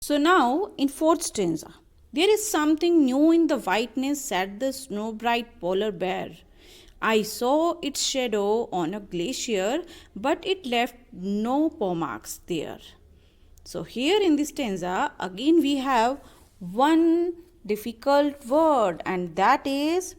So now in fourth stanza, there is something new in the whiteness, said the snow bright polar bear. I saw its shadow on a glacier, but it left no paw marks there. So here in this stanza, again we have one difficult word, and that is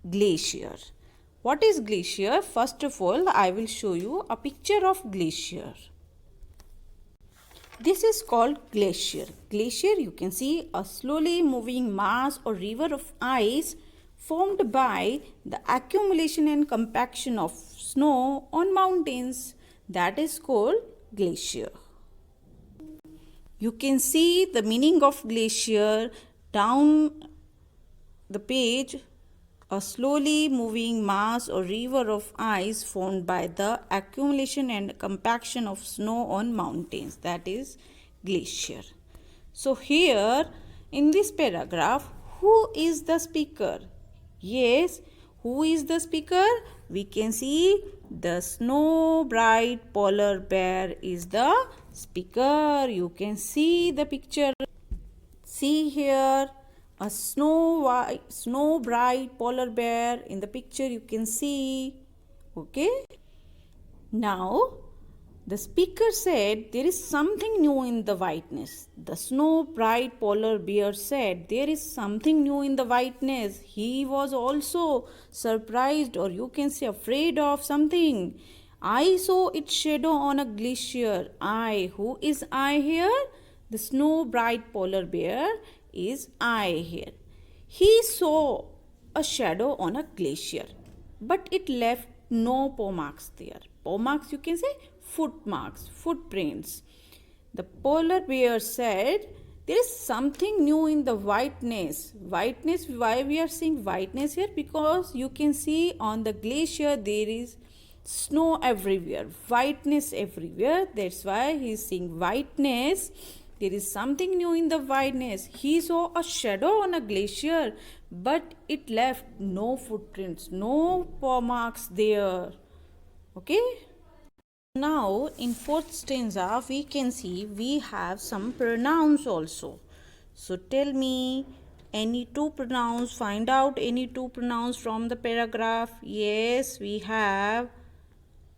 glacier. What is glacier? First of all, I will show you a picture of glacier. This is called glacier. Glacier, you can see a slowly moving mass or river of ice formed by the accumulation and compaction of snow on mountains. That is called glacier. You can see the meaning of glacier down the page. A slowly moving mass or river of ice formed by the accumulation and compaction of snow on mountains, that is glacier. So here in this paragraph, who is the speaker? Yes, who is the speaker? We can see the snow bright polar bear is the speaker. You can see the picture. See here a snow bright polar bear in the picture you can see. Okay. Now the speaker said there is something new in the whiteness. The snow bright polar bear said there is something new in the whiteness. He was also surprised, or you can say afraid of something. I saw its shadow on a glacier. I, who is I here? The snow bright polar bear is I here. He saw a shadow on a glacier, but it left no paw marks there. Paw marks, you can say foot marks, footprints. The polar bear said there is something new in the whiteness. Whiteness, why we are seeing whiteness here? Because you can see on the glacier there is snow everywhere, whiteness everywhere. That's why he is seeing whiteness. There is something new in the whiteness. He saw a shadow on a glacier, but it left no footprints, no paw marks there. Okay. Now in fourth stanza, we can see we have some pronouns also. So tell me any two pronouns. Find out any two pronouns from the paragraph. Yes, we have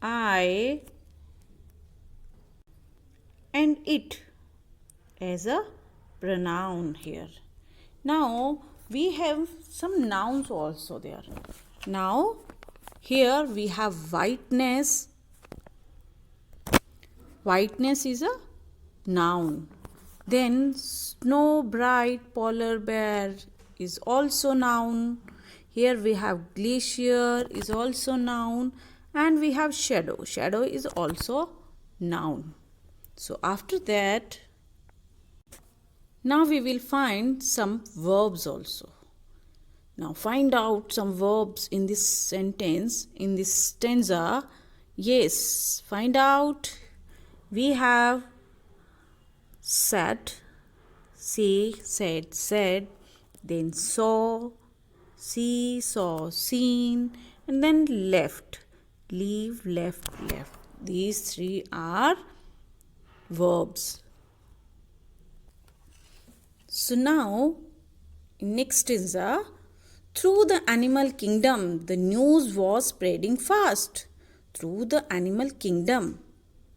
I and it as a pronoun here. Now we have some nouns also there. Now here we have whiteness. Whiteness is a noun. Then snow bright polar bear is also noun. Here we have glacier is also noun, and we have shadow. Shadow is also noun. So after that, now we will find some verbs also. Now find out some verbs in this sentence, in this stanza. Yes, find out. We have sat, say, said, said, then saw, see, saw, seen, and then left, leave, left, left. These three are verbs. So now, next stanza, through the animal kingdom, the news was spreading fast. Through the animal kingdom.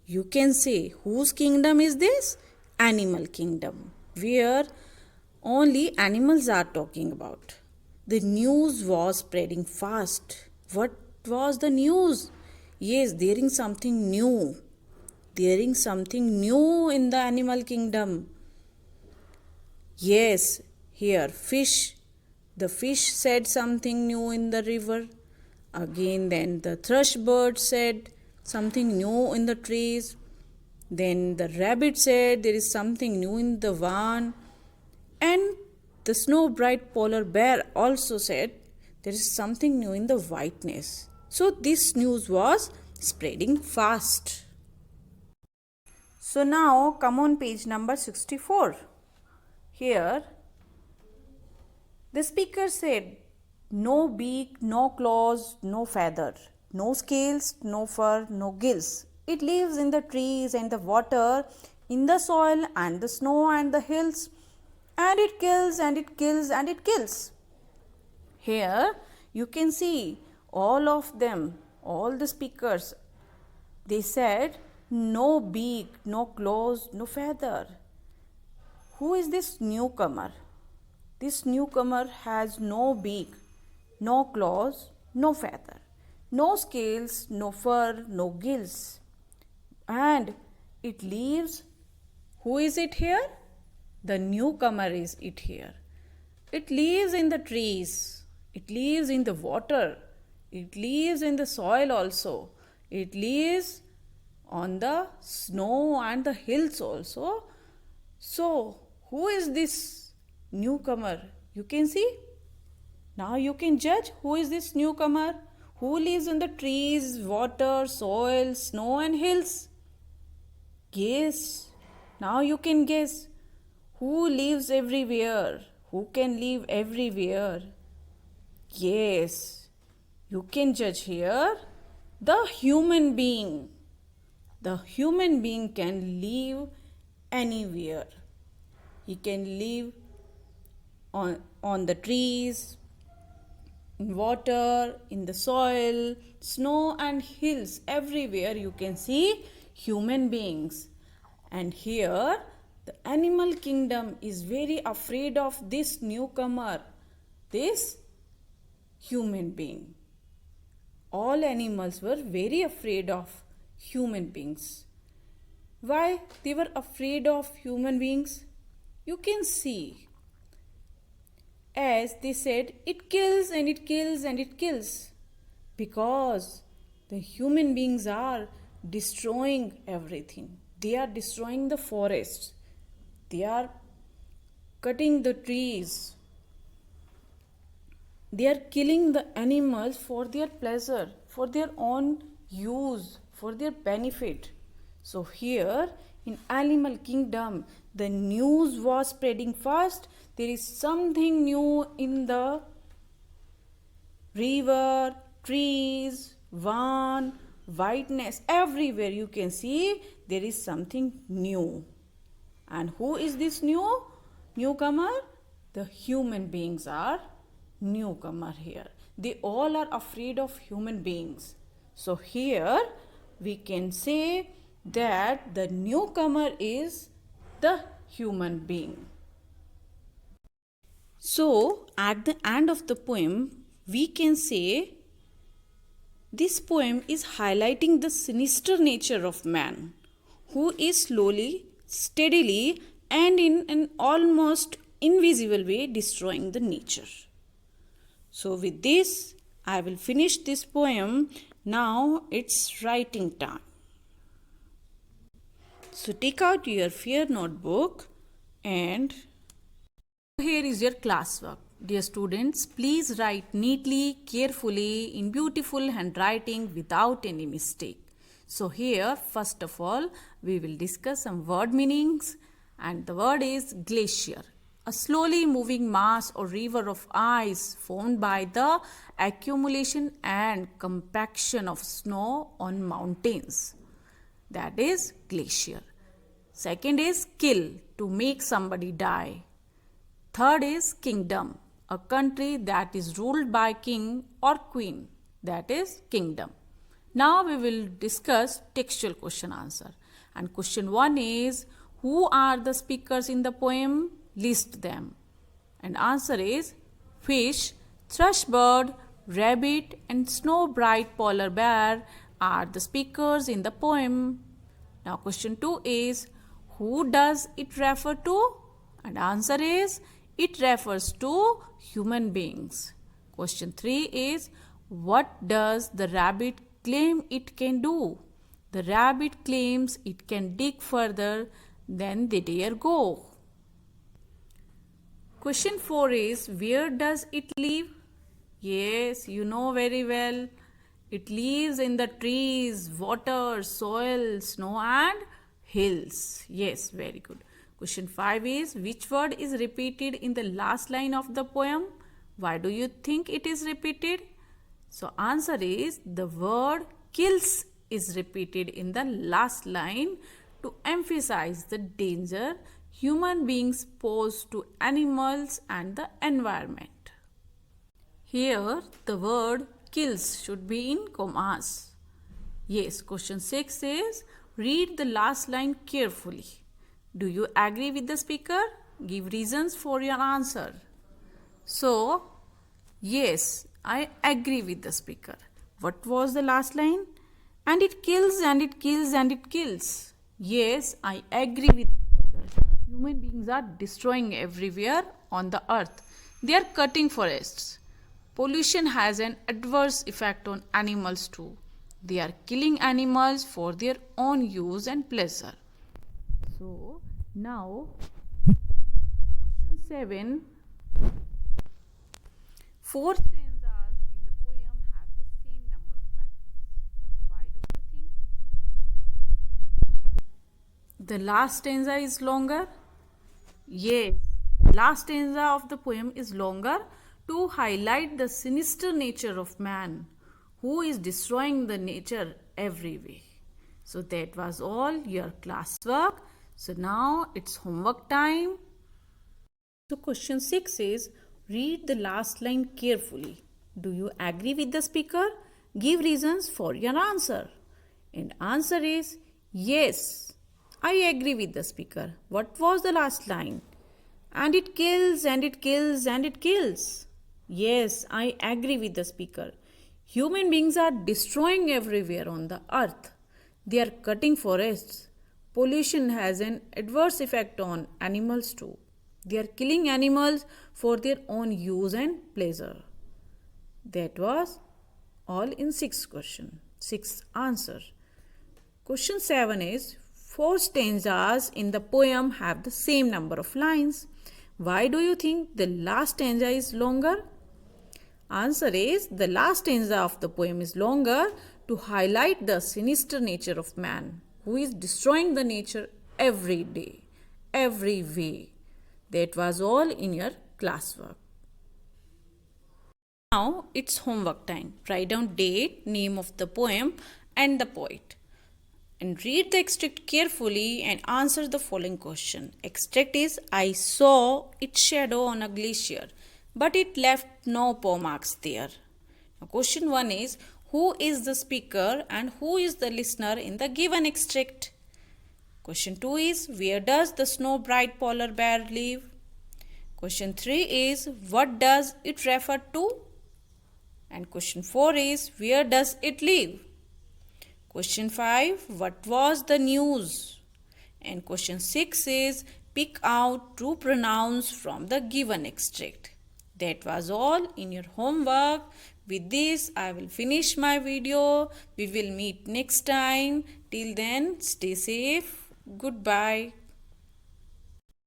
You can say, whose kingdom is this? Animal kingdom, where only animals are talking about. The news was spreading fast. What was the news? Yes, there is something new. There is something new in the animal kingdom. Yes, here fish. The fish said something new in the river. Again, then the thrush bird said something new in the trees. Then the rabbit said there is something new in the van. And the snow bright polar bear also said there is something new in the whiteness. So this news was spreading fast. So now come on page number 64. Here the speaker said, no beak, no claws, no feather, no scales, no fur, no gills. It lives in the trees and the water. in the soil and the snow and the hills, and it kills and it kills and it kills. Here you can see all of them, all the speakers, they said no beak, no claws, no feather. Who is this newcomer? This newcomer has no beak, no claws, no feather, no scales, no fur, no gills. And it lives. Who is it here? The newcomer is it here. It lives in the trees. It lives in the water. It lives in the soil also. It lives on the snow and the hills also. So, who is this newcomer? You can see. Now you can judge who is this newcomer who lives in the trees, water, soil, snow and hills. Guess. Now you can guess who lives everywhere. Who can live everywhere? Yes. You can judge here the human being. The human being can live anywhere. He can live on the trees, in water, in the soil, snow and hills. Everywhere you can see human beings. And here the animal kingdom is very afraid of this newcomer, this human being. All animals were very afraid of human beings. Why they were afraid of human beings? You can see. As they said, it kills and it kills and it kills. Because the human beings are destroying everything. They are destroying the forests. They are cutting the trees. They are killing the animals for their pleasure, for their own use, for their benefit. So here in animal kingdom, the news was spreading fast. There is something new in the river, trees, one, whiteness. Everywhere you can see there is something new. And who is this newcomer? The human beings are newcomer here. They all are afraid of human beings. So here we can say that the newcomer is the human being. So at the end of the poem, we can say this poem is highlighting the sinister nature of man, who is slowly, steadily, and in an almost invisible way destroying the nature. So with this, I will finish this poem. Now it's writing time. So take out your fair notebook and here is your classwork. Dear students, please write neatly, carefully, in beautiful handwriting without any mistake. So here, first of all, we will discuss some word meanings, and the word is glacier. A slowly moving mass or river of ice formed by the accumulation and compaction of snow on mountains. That is glacier. Second is kill, to make somebody die. Third is kingdom, a country that is ruled by king or queen. That is kingdom. Now we will discuss textual question answer. And question 1 is, who are the speakers in the poem? List them. And answer is fish, thrush bird, rabbit and snow bright polar bear are the speakers in the poem. Now question 2 is, who does it refer to? And answer is, it refers to human beings. Question 3 is, what does the rabbit claim it can do? The rabbit claims it can dig further than they dare go. Question 4 is, where does it live? Yes, you know very well. It lives in the trees, water, soil, snow and hills. Yes, very good. Question 5 is, which word is repeated in the last line of the poem? Why do you think it is repeated? So answer is, the word kills is repeated in the last line to emphasize the danger human beings pose to animals and the environment. Here, the word kills should be in commas. Yes, question 6 says, read the last line carefully. Do you agree with the speaker? Give reasons for your answer. So, yes, I agree with the speaker. What was the last line? And it kills and it kills and it kills. Yes, I agree with the speaker. Human beings are destroying everywhere on the earth. They are cutting forests. Pollution has an adverse effect on animals too. They are killing animals for their own use and pleasure. So, now, question 7. 4 stanzas in the poem have the same number of lines. Why do you think? The last stanza is longer? Yes, last stanza of the poem is longer to highlight the sinister nature of man who is destroying the nature every way. So that was all your classwork. So now it's homework time. So question 6 is, read the last line carefully. Do you agree with the speaker? Give reasons for your answer. And answer is yes, I agree with the speaker. What was the last line? And it kills and it kills and it kills. Yes, I agree with the speaker. Human beings are destroying everywhere on the earth. They are cutting forests. Pollution has an adverse effect on animals too. They are killing animals for their own use and pleasure. That was all in 6th question, 6th answer. Question 7 is, 4 stanzas in the poem have the same number of lines. Why do you think the last stanza is longer? Answer is, the last stanza of the poem is longer to highlight the sinister nature of man who is destroying the nature every day, every way. That was all in your classwork. Now it's homework time. Write down date, name of the poem and the poet. And read the extract carefully and answer the following question. Extract is, I saw its shadow on a glacier, but it left no paw marks there. Now question 1 is, who is the speaker and who is the listener in the given extract? Question 2 is, where does the snow bright polar bear live? Question 3 is, what does it refer to? And question 4 is, where does it live? Question 5, what was the news? And question 6 is, pick out true pronouns from the given extract. That was all in your homework. With this, I will finish my video. We will meet next time. Till then, stay safe. Goodbye.